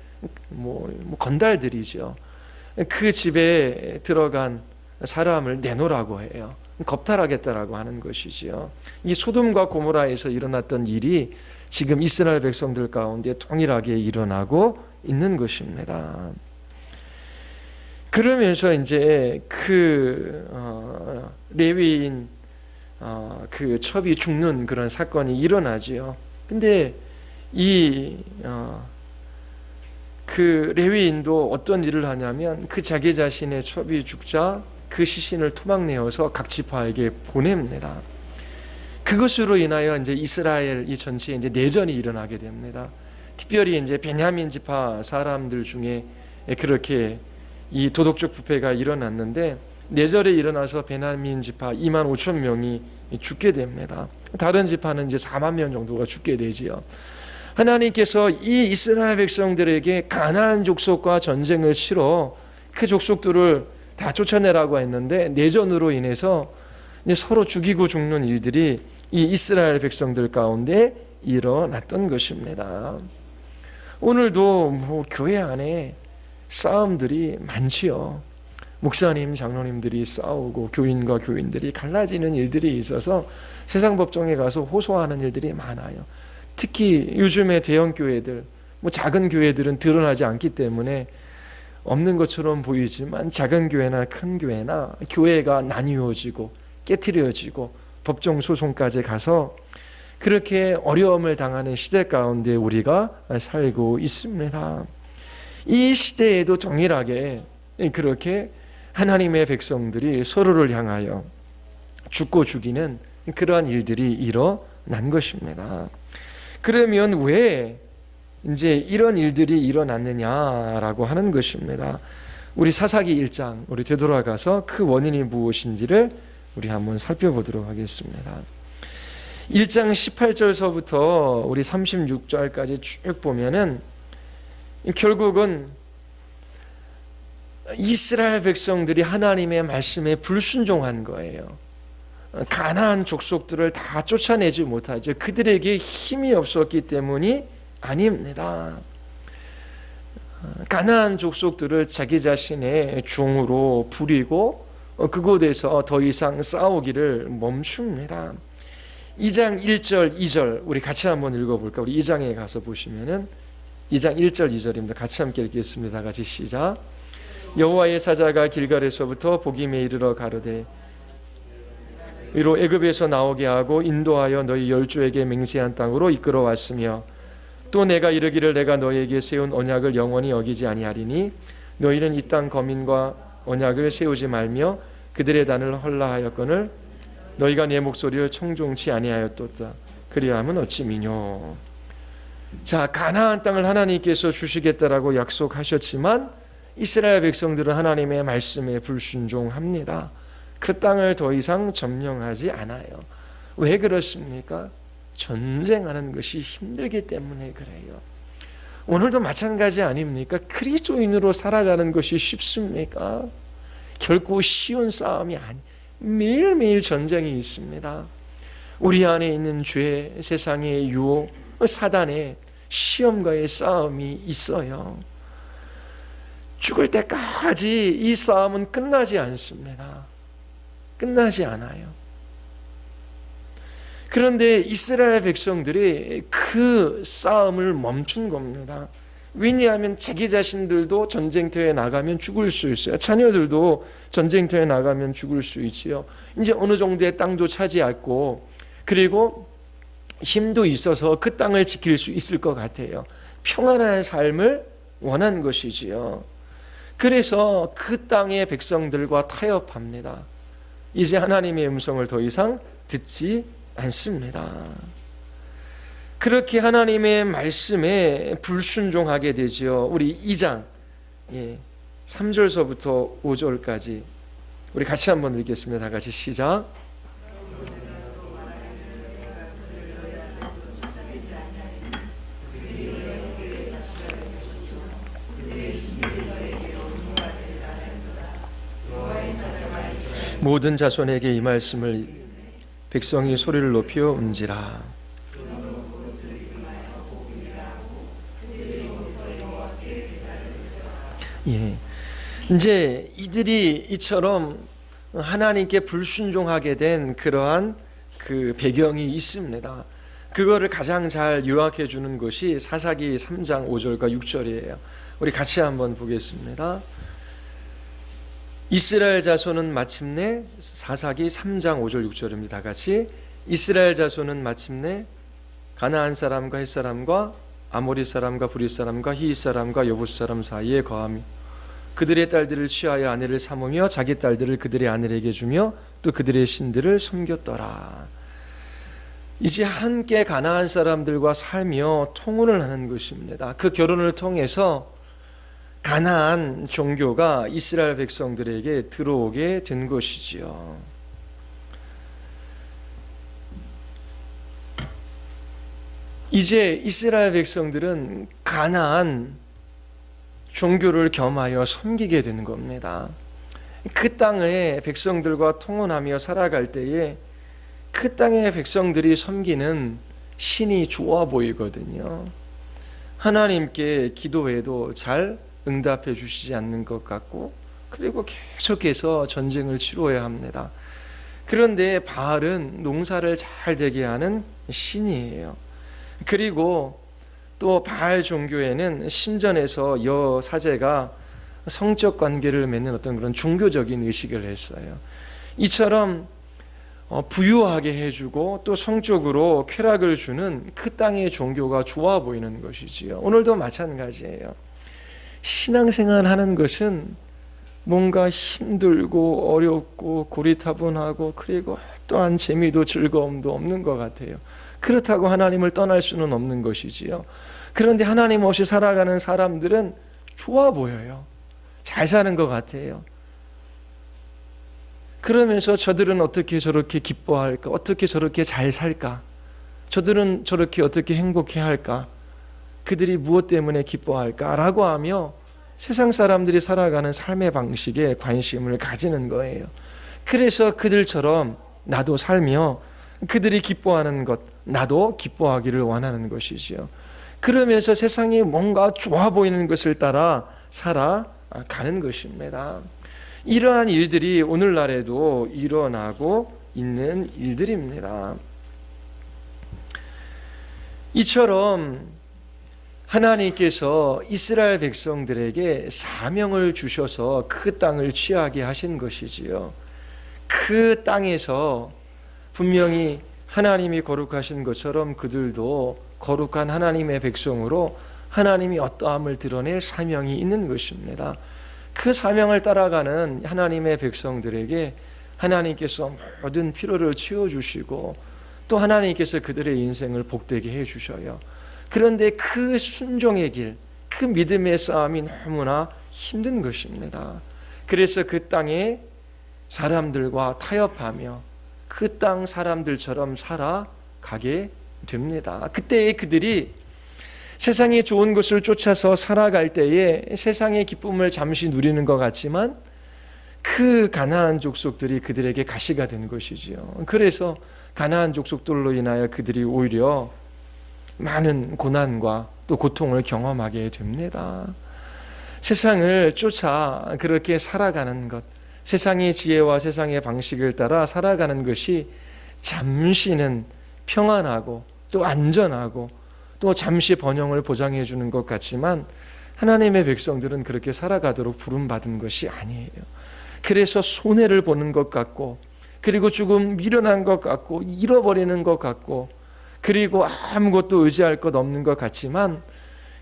뭐 건달들이죠. 그 집에 들어간 사람을 내놓으라고 해요. 겁탈하겠다라고 하는 것이지요. 이 소돔과 고모라에서 일어났던 일이 지금 이스라엘 백성들 가운데 동일하게 일어나고 있는 것입니다. 그러면서 이제 레위인 그 첩이 죽는 그런 사건이 일어나지요. 근데 그 레위인도 어떤 일을 하냐면 그 자기 자신의 첩이 죽자 그 시신을 토막내어서 각 지파에게 보냅니다. 그것으로 인하여 이제 이스라엘 이 전체에 이제 내전이 일어나게 됩니다. 특별히 이제 베냐민 지파 사람들 중에 그렇게 이 도덕적 부패가 일어났는데 내전이 일어나서 베냐민 지파 2만 5천 명이 죽게 됩니다. 다른 지파는 이제 4만 명 정도가 죽게 되지요. 하나님께서 이 이스라엘 백성들에게 가나안 족속과 전쟁을 치러 그 족속들을 다 쫓아내라고 했는데 내전으로 인해서 이제 서로 죽이고 죽는 일들이 이 이스라엘 백성들 가운데 일어났던 것입니다. 오늘도 교회 안에 싸움들이 많지요. 목사님, 장로님들이 싸우고 교인과 교인들이 갈라지는 일들이 있어서 세상 법정에 가서 호소하는 일들이 많아요. 특히 요즘의 대형 교회들, 작은 교회들은 드러나지 않기 때문에 없는 것처럼 보이지만 작은 교회나 큰 교회나 교회가 나뉘어지고 깨트려지고 법정 소송까지 가서 그렇게 어려움을 당하는 시대 가운데 우리가 살고 있습니다. 이 시대에도 동일하게 그렇게 하나님의 백성들이 서로를 향하여 죽고 죽이는 그러한 일들이 일어난 것입니다. 그러면 왜 이제 이런 일들이 일어났느냐라고 하는 것입니다. 우리 사사기 1장 우리 되돌아가서 그 원인이 무엇인지를 우리 한번 살펴보도록 하겠습니다. 1장 18절서부터 우리 36절까지 쭉 보면은 결국은 이스라엘 백성들이 하나님의 말씀에 불순종한 거예요. 가나안 족속들을 다 쫓아내지 못하죠. 그들에게 힘이 없었기 때문이 아닙니다. 가나안 족속들을 자기 자신의 종으로 부리고 그곳에서 더 이상 싸우기를 멈춥니다. 2장 1절 2절 우리 같이 한번 읽어볼까? 우리 2장에 가서 보시면은 2장 1절 2절입니다. 같이 함께 읽겠습니다. 같이 시작. 여호와의 사자가 길갈에서부터 보김에 이르러 가로되 위로 애굽에서 나오게 하고 인도하여 너희 열조에게 맹세한 땅으로 이끌어 왔으며 또 내가 이르기를 내가 너희에게 세운 언약을 영원히 어기지 아니하리니 너희는 이 땅 거민과 언약을 세우지 말며 그들의 단을 헐라하였거늘 너희가 내 목소리를 청종치 아니하였도다. 그리하면 어찌 미뇨. 자, 가나안 땅을 하나님께서 주시겠다라고 약속하셨지만 이스라엘 백성들은 하나님의 말씀에 불순종합니다. 그 땅을 더 이상 점령하지 않아요. 왜 그렇습니까? 전쟁하는 것이 힘들기 때문에 그래요. 오늘도 마찬가지 아닙니까? 그리스도인으로 살아가는 것이 쉽습니까? 결코 쉬운 싸움이 아니. 매일매일 전쟁이 있습니다. 우리 안에 있는 죄, 세상의 유혹, 사단의 시험과의 싸움이 있어요. 죽을 때까지 이 싸움은 끝나지 않습니다. 끝나지 않아요. 그런데 이스라엘 백성들이 그 싸움을 멈춘 겁니다. 왜냐하면 자기 자신들도 전쟁터에 나가면 죽을 수 있어요. 자녀들도 전쟁터에 나가면 죽을 수 있지요. 이제 어느 정도의 땅도 차지했고 그리고 힘도 있어서 그 땅을 지킬 수 있을 것 같아요. 평안한 삶을 원한 것이지요. 그래서 그 땅의 백성들과 타협합니다. 이제 하나님의 음성을 더 이상 듣지 않습니다. 그렇게 하나님의 말씀에 불순종하게 되지요. 우리 2장 3절서부터 5절까지 우리 같이 한번 읽겠습니다. 다 같이 시작. 모든 자손에게 이 말씀을 백성이 소리를 높여 운지라. 이제 이들이 이처럼 하나님께 불순종하게 된 그러한 그 배경이 있습니다. 그거를 가장 잘 요약해 주는 것이 사사기 3장 5절과 6절이에요. 우리 같이 한번 보겠습니다. 이스라엘 자손은 마침내, 사사기 3장 5절 6절입니다. 다 같이. 이스라엘 자손은 마침내 가나안 사람과 헷 사람과 아모리 사람과 브릿 사람과 히윗 사람과 여부스 사람 사이에 거하며 그들의 딸들을 취하여 아내를 삼으며 자기 딸들을 그들의 아내에게 주며 또 그들의 신들을 섬겼더라. 이제 함께 가나안 사람들과 살며 통혼을 하는 것입니다. 그 결혼을 통해서 가나안 종교가 이스라엘 백성들에게 들어오게 된 것이지요. 이제 이스라엘 백성들은 가나안 종교를 겸하여 섬기게 된 겁니다. 그 땅의 백성들과 통혼하며 살아갈 때에 그 땅의 백성들이 섬기는 신이 좋아 보이거든요. 하나님께 기도해도 잘 응답해 주시지 않는 것 같고, 그리고 계속해서 전쟁을 치러야 합니다. 그런데 바알은 농사를 잘 되게 하는 신이에요. 그리고 또 바알 종교에는 신전에서 여사제가 성적 관계를 맺는 어떤 그런 종교적인 의식을 했어요. 이처럼 부유하게 해주고 또 성적으로 쾌락을 주는 그 땅의 종교가 좋아 보이는 것이지요. 오늘도 마찬가지예요. 신앙생활 하는 것은 뭔가 힘들고 어렵고 고리타분하고 그리고 또한 재미도 즐거움도 없는 것 같아요. 그렇다고 하나님을 떠날 수는 없는 것이지요. 그런데 하나님 없이 살아가는 사람들은 좋아 보여요. 잘 사는 것 같아요. 그러면서 저들은 어떻게 저렇게 기뻐할까? 어떻게 저렇게 잘 살까? 저들은 저렇게 어떻게 행복해 할까? 그들이 무엇 때문에 기뻐할까? 라고 하며 세상 사람들이 살아가는 삶의 방식에 관심을 가지는 거예요. 그래서 그들처럼 나도 살며 그들이 기뻐하는 것, 나도 기뻐하기를 원하는 것이지요. 그러면서 세상이 뭔가 좋아 보이는 것을 따라 살아가는 것입니다. 이러한 일들이 오늘날에도 일어나고 있는 일들입니다. 이처럼 하나님께서 이스라엘 백성들에게 사명을 주셔서 그 땅을 취하게 하신 것이지요. 그 땅에서 분명히 하나님이 거룩하신 것처럼 그들도 거룩한 하나님의 백성으로 하나님이 어떠함을 드러낼 사명이 있는 것입니다. 그 사명을 따라가는 하나님의 백성들에게 하나님께서 모든 필요를 채워주시고 또 하나님께서 그들의 인생을 복되게 해주셔요. 그런데 그 순종의 길, 그 믿음의 싸움이 너무나 힘든 것입니다. 그래서 그 땅의 사람들과 타협하며 그 땅 사람들처럼 살아가게 됩니다. 그때 그들이 세상의 좋은 것을 쫓아서 살아갈 때에 세상의 기쁨을 잠시 누리는 것 같지만 그 가나안 족속들이 그들에게 가시가 된 것이지요. 그래서 가나안 족속들로 인하여 그들이 오히려 많은 고난과 또 고통을 경험하게 됩니다. 세상을 쫓아 그렇게 살아가는 것, 세상의 지혜와 세상의 방식을 따라 살아가는 것이 잠시는 평안하고 또 안전하고 또 잠시 번영을 보장해 주는 것 같지만 하나님의 백성들은 그렇게 살아가도록 부름받은 것이 아니에요. 그래서 손해를 보는 것 같고 그리고 조금 미련한 것 같고 잃어버리는 것 같고 그리고 아무것도 의지할 것 없는 것 같지만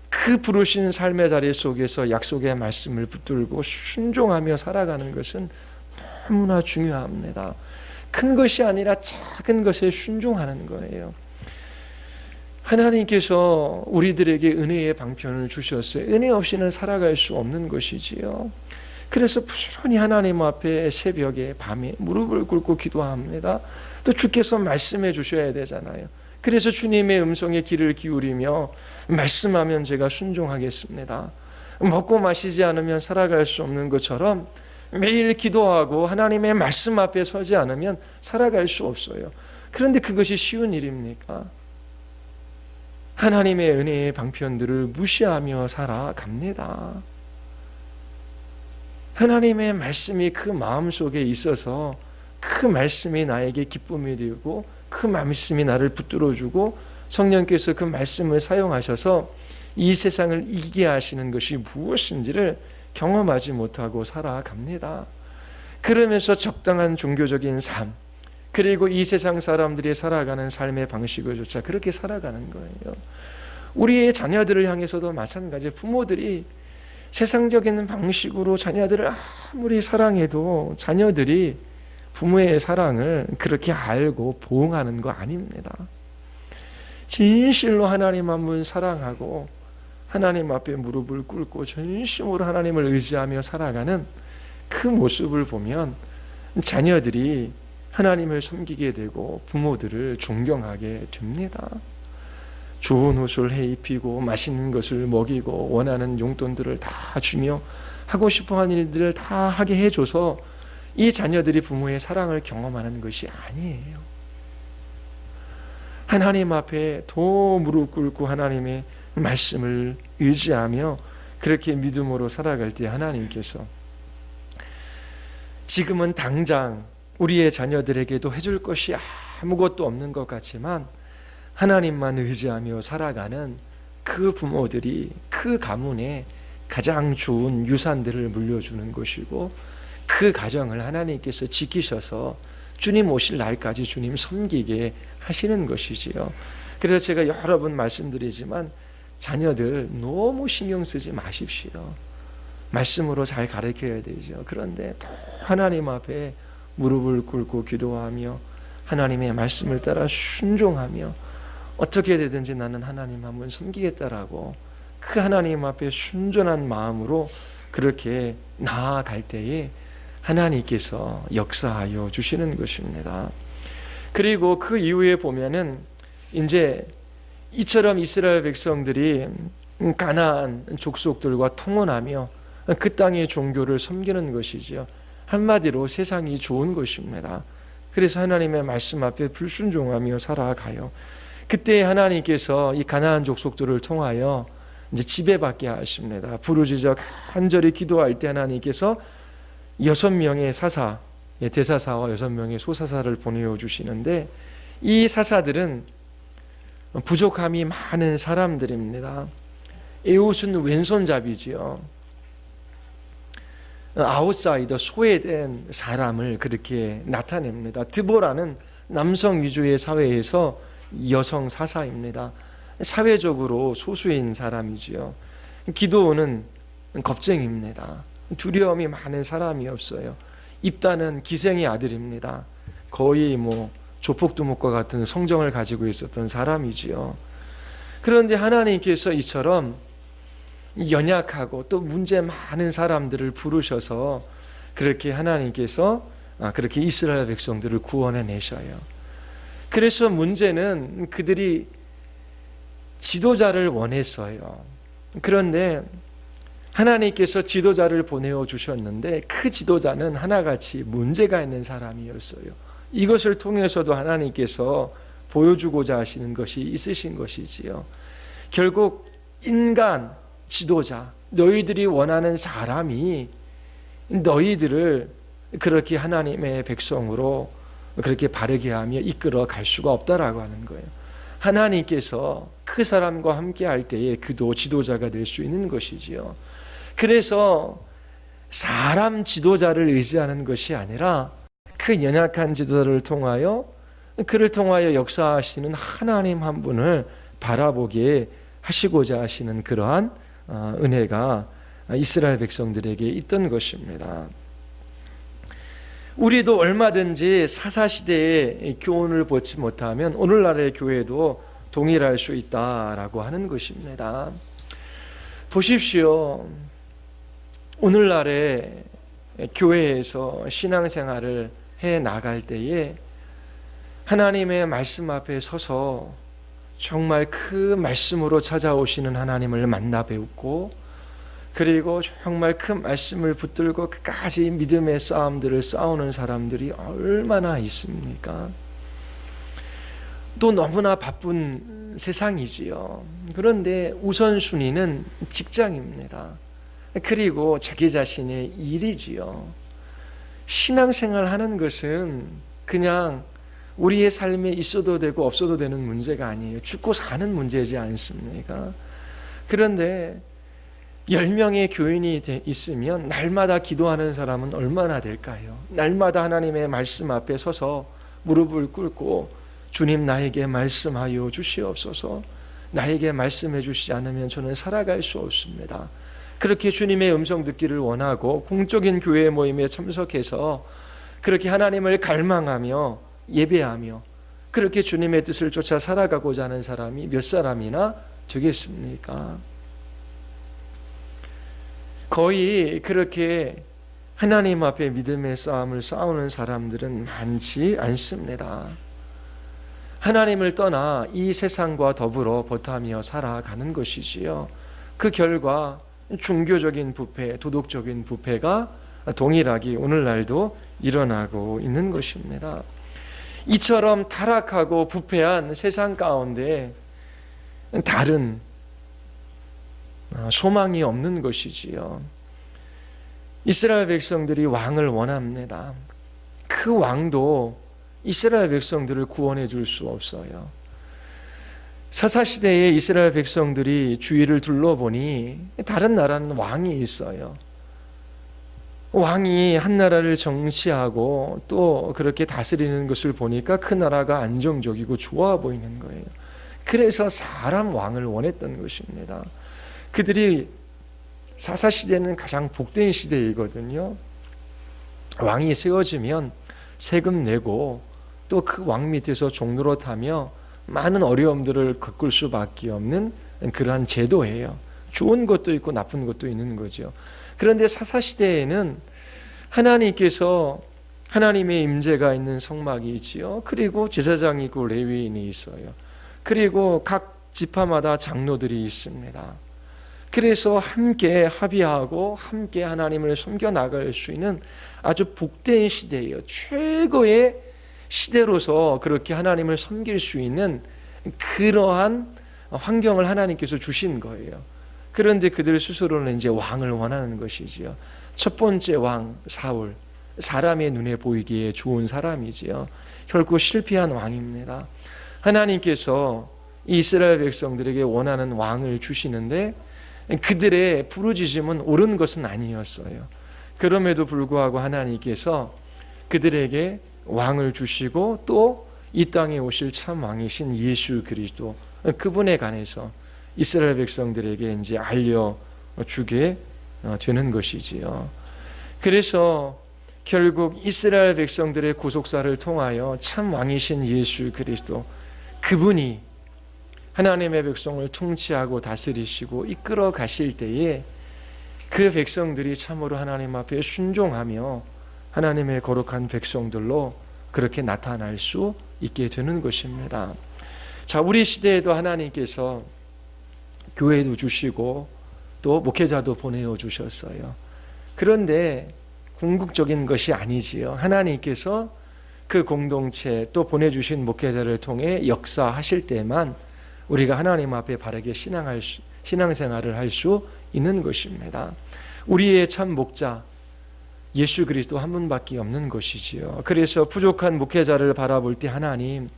그 부르신 삶의 자리 속에서 약속의 말씀을 붙들고 순종하며 살아가는 것은 너무나 중요합니다. 큰 것이 아니라 작은 것에 순종하는 거예요. 하나님께서 우리들에게 은혜의 방편을 주셨어요. 은혜 없이는 살아갈 수 없는 것이지요. 그래서 부지런히 하나님 앞에 새벽에 밤에 무릎을 꿇고 기도합니다. 또 주께서 말씀해 주셔야 되잖아요. 그래서 주님의 음성에 귀를 기울이며 말씀하면 제가 순종하겠습니다. 먹고 마시지 않으면 살아갈 수 없는 것처럼 매일 기도하고 하나님의 말씀 앞에 서지 않으면 살아갈 수 없어요. 그런데 그것이 쉬운 일입니까? 하나님의 은혜의 방편들을 무시하며 살아갑니다. 하나님의 말씀이 그 마음속에 있어서 그 말씀이 나에게 기쁨이 되고 그 말씀이 나를 붙들어주고 성령께서 그 말씀을 사용하셔서 이 세상을 이기게 하시는 것이 무엇인지를 경험하지 못하고 살아갑니다. 그러면서 적당한 종교적인 삶, 그리고 이 세상 사람들이 살아가는 삶의 방식을조차 그렇게 살아가는 거예요. 우리의 자녀들을 향해서도 마찬가지. 부모들이 세상적인 방식으로 자녀들을 아무리 사랑해도 자녀들이 부모의 사랑을 그렇게 알고 보응하는 거 아닙니다. 진실로 하나님 한 분 사랑하고 하나님 앞에 무릎을 꿇고 전심으로 하나님을 의지하며 살아가는 그 모습을 보면 자녀들이 하나님을 섬기게 되고 부모들을 존경하게 됩니다. 좋은 옷을 해 입히고 맛있는 것을 먹이고 원하는 용돈들을 다 주며 하고 싶어하는 일들을 다 하게 해줘서 이 자녀들이 부모의 사랑을 경험하는 것이 아니에요. 하나님 앞에 더 무릎 꿇고 하나님의 말씀을 의지하며 그렇게 믿음으로 살아갈 때 하나님께서 지금은 당장 우리의 자녀들에게도 해줄 것이 아무것도 없는 것 같지만 하나님만 의지하며 살아가는 그 부모들이 그 가문에 가장 좋은 유산들을 물려주는 것이고 그 가정을 하나님께서 지키셔서 주님 오실 날까지 주님 섬기게 하시는 것이지요. 그래서 제가 여러 번 말씀드리지만 자녀들 너무 신경 쓰지 마십시오. 말씀으로 잘 가르쳐야 되죠. 그런데 또 하나님 앞에 무릎을 꿇고 기도하며 하나님의 말씀을 따라 순종하며 어떻게 되든지 나는 하나님 한 분 섬기겠다라고 그 하나님 앞에 순전한 마음으로 그렇게 나아갈 때에 하나님께서 역사하여 주시는 것입니다. 그리고 그 이후에 보면은 이제 이처럼 이스라엘 백성들이 가나안 족속들과 통혼하며 그 땅의 종교를 섬기는 것이지요. 한마디로 세상이 좋은 것입니다. 그래서 하나님의 말씀 앞에 불순종하며 살아가요. 그때 하나님께서 이 가나안 족속들을 통하여 이제 지배받게 하십니다. 부르짖어 간절히 기도할 때 하나님께서 6명의 사사, 대사사와 6명의 소사사를 보내어 주시는데 이 사사들은 부족함이 많은 사람들입니다. 에웃은 왼손잡이지요. 아웃사이더, 소외된 사람을 그렇게 나타냅니다. 드보라는 남성 위주의 사회에서 여성 사사입니다. 사회적으로 소수인 사람이지요. 기드온은 겁쟁입니다. 두려움이 많은 사람이었어요. 입다는 기생의 아들입니다. 거의 조폭두목과 같은 성정을 가지고 있었던 사람이지요. 그런데 하나님께서 이처럼 연약하고 또 문제 많은 사람들을 부르셔서 그렇게 하나님께서 그렇게 이스라엘 백성들을 구원해 내셔요. 그래서 문제는 그들이 지도자를 원했어요. 그런데 하나님께서 지도자를 보내어 주셨는데 그 지도자는 하나같이 문제가 있는 사람이었어요. 이것을 통해서도 하나님께서 보여주고자 하시는 것이 있으신 것이지요. 결국 인간 지도자, 너희들이 원하는 사람이 너희들을 그렇게 하나님의 백성으로 그렇게 바르게 하며 이끌어 갈 수가 없다라고 하는 거예요. 하나님께서 그 사람과 함께 할 때에 그도 지도자가 될 수 있는 것이지요. 그래서 사람 지도자를 의지하는 것이 아니라 그 연약한 지도자를 통하여 그를 통하여 역사하시는 하나님 한 분을 바라보게 하시고자 하시는 그러한 은혜가 이스라엘 백성들에게 있던 것입니다. 우리도 얼마든지 사사시대의 교훈을 보지 못하면 오늘날의 교회도 동일할 수 있다라고 하는 것입니다. 보십시오. 오늘날의 교회에서 신앙생활을 해 나갈 때에 하나님의 말씀 앞에 서서 정말 그 말씀으로 찾아오시는 하나님을 만나 뵙고 그리고 정말 그 말씀을 붙들고 끝까지 믿음의 싸움들을 싸우는 사람들이 얼마나 있습니까? 또 너무나 바쁜 세상이지요. 그런데 우선순위는 직장입니다. 그리고 자기 자신의 일이지요. 신앙생활 하는 것은 그냥 우리의 삶에 있어도 되고 없어도 되는 문제가 아니에요. 죽고 사는 문제지 않습니까? 그런데 10명의 교인이 있으면 날마다 기도하는 사람은 얼마나 될까요? 날마다 하나님의 말씀 앞에 서서 무릎을 꿇고 주님 나에게 말씀하여 주시옵소서. 나에게 말씀해 주시지 않으면 저는 살아갈 수 없습니다. 그렇게 주님의 음성 듣기를 원하고 공적인 교회 모임에 참석해서 그렇게 하나님을 갈망하며 예배하며 그렇게 주님의 뜻을 쫓아 살아가고자 하는 사람이 몇 사람이나 되겠습니까? 거의 그렇게 하나님 앞에 믿음의 싸움을 싸우는 사람들은 많지 않습니다. 하나님을 떠나 이 세상과 더불어 버타며 살아가는 것이지요. 그 결과 종교적인 부패, 도덕적인 부패가 동일하게 오늘날도 일어나고 있는 것입니다. 이처럼 타락하고 부패한 세상 가운데 다른 소망이 없는 것이지요. 이스라엘 백성들이 왕을 원합니다. 그 왕도 이스라엘 백성들을 구원해 줄 수 없어요. 사사시대에 이스라엘 백성들이 주위를 둘러보니 다른 나라는 왕이 있어요. 왕이 한 나라를 정치하고 또 그렇게 다스리는 것을 보니까 그 나라가 안정적이고 좋아 보이는 거예요. 그래서 사람 왕을 원했던 것입니다. 그들이 사사시대는 가장 복된 시대이거든요. 왕이 세워지면 세금 내고 또 그 왕 밑에서 종노릇하며 많은 어려움들을 겪을 수밖에 없는 그러한 제도예요. 좋은 것도 있고 나쁜 것도 있는 거죠. 그런데 사사시대에는 하나님께서 하나님의 임재가 있는 성막이 있지요. 그리고 제사장이 있고 레위인이 있어요. 그리고 각 지파마다 장로들이 있습니다. 그래서 함께 합의하고 함께 하나님을 섬겨 나갈 수 있는 아주 복된 시대예요. 최고의 시대로서 그렇게 하나님을 섬길 수 있는 그러한 환경을 하나님께서 주신 거예요. 그런데 그들 스스로는 이제 왕을 원하는 것이지요. 첫 번째 왕 사울, 사람의 눈에 보이기에 좋은 사람이지요. 결국 실패한 왕입니다. 하나님께서 이스라엘 백성들에게 원하는 왕을 주시는데 그들의 부르짖음은 옳은 것은 아니었어요. 그럼에도 불구하고 하나님께서 그들에게 왕을 주시고 또 이 땅에 오실 참 왕이신 예수 그리스도 그분에 관해서 이스라엘 백성들에게 이제 알려주게 되는 것이지요. 그래서 결국 이스라엘 백성들의 구속사를 통하여 참 왕이신 예수 그리스도 그분이 하나님의 백성을 통치하고 다스리시고 이끌어 가실 때에 그 백성들이 참으로 하나님 앞에 순종하며 하나님의 거룩한 백성들로 그렇게 나타날 수 있게 되는 것입니다. 자, 우리 시대에도 하나님께서 교회도 주시고 또 목회자도 보내어 주셨어요. 그런데 궁극적인 것이 아니지요. 하나님께서 그 공동체 또 보내주신 목회자를 통해 역사하실 때만 우리가 하나님 앞에 바르게 신앙생활을 할 수 있는 것입니다. 우리의 참 목자 예수 그리스도 한 분밖에 없는 것이지요. 그래서 부족한 목회자를 바라볼 때 하나님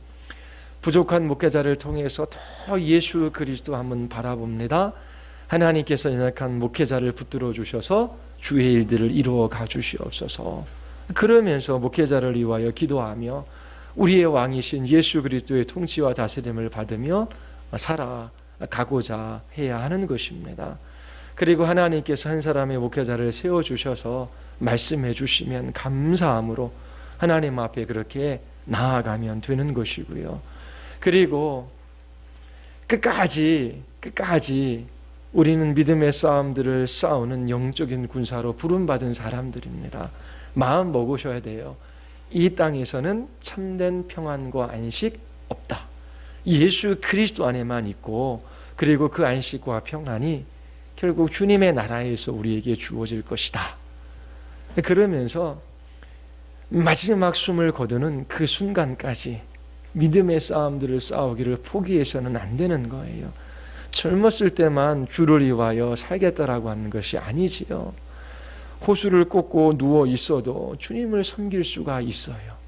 부족한 목회자를 통해서 더 예수 그리스도 한 분 바라봅니다. 하나님께서 연약한 목회자를 붙들어 주셔서 주의 일들을 이루어 가 주시옵소서. 그러면서 목회자를 위하여 기도하며 우리의 왕이신 예수 그리스도의 통치와 다스림을 받으며 살아가고자 해야 하는 것입니다. 그리고 하나님께서 한 사람의 목회자를 세워주셔서 말씀해 주시면 감사함으로 하나님 앞에 그렇게 나아가면 되는 것이고요. 그리고 끝까지 우리는 믿음의 싸움들을 싸우는 영적인 군사로 부름받은 사람들입니다. 마음 먹으셔야 돼요. 이 땅에서는 참된 평안과 안식 없다. 예수 그리스도 안에만 있고 그리고 그 안식과 평안이 결국 주님의 나라에서 우리에게 주어질 것이다. 그러면서 마지막 숨을 거두는 그 순간까지 믿음의 싸움들을 싸우기를 포기해서는 안 되는 거예요. 젊었을 때만 주를 위하여 살겠다라고 하는 것이 아니지요. 호수를 꽂고 누워 있어도 주님을 섬길 수가 있어요.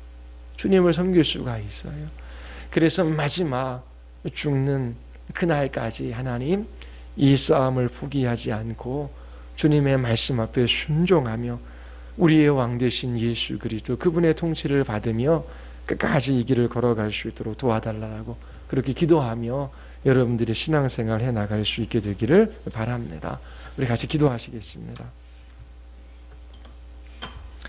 주님을 섬길 수가 있어요. 그래서 마지막 죽는 그날까지 하나님 이 싸움을 포기하지 않고 주님의 말씀 앞에 순종하며 우리의 왕 되신 예수 그리스도 그분의 통치를 받으며 끝까지 이 길을 걸어갈 수 있도록 도와달라고 그렇게 기도하며 여러분들의 신앙생활 해나갈 수 있게 되기를 바랍니다. 우리 같이 기도하시겠습니다.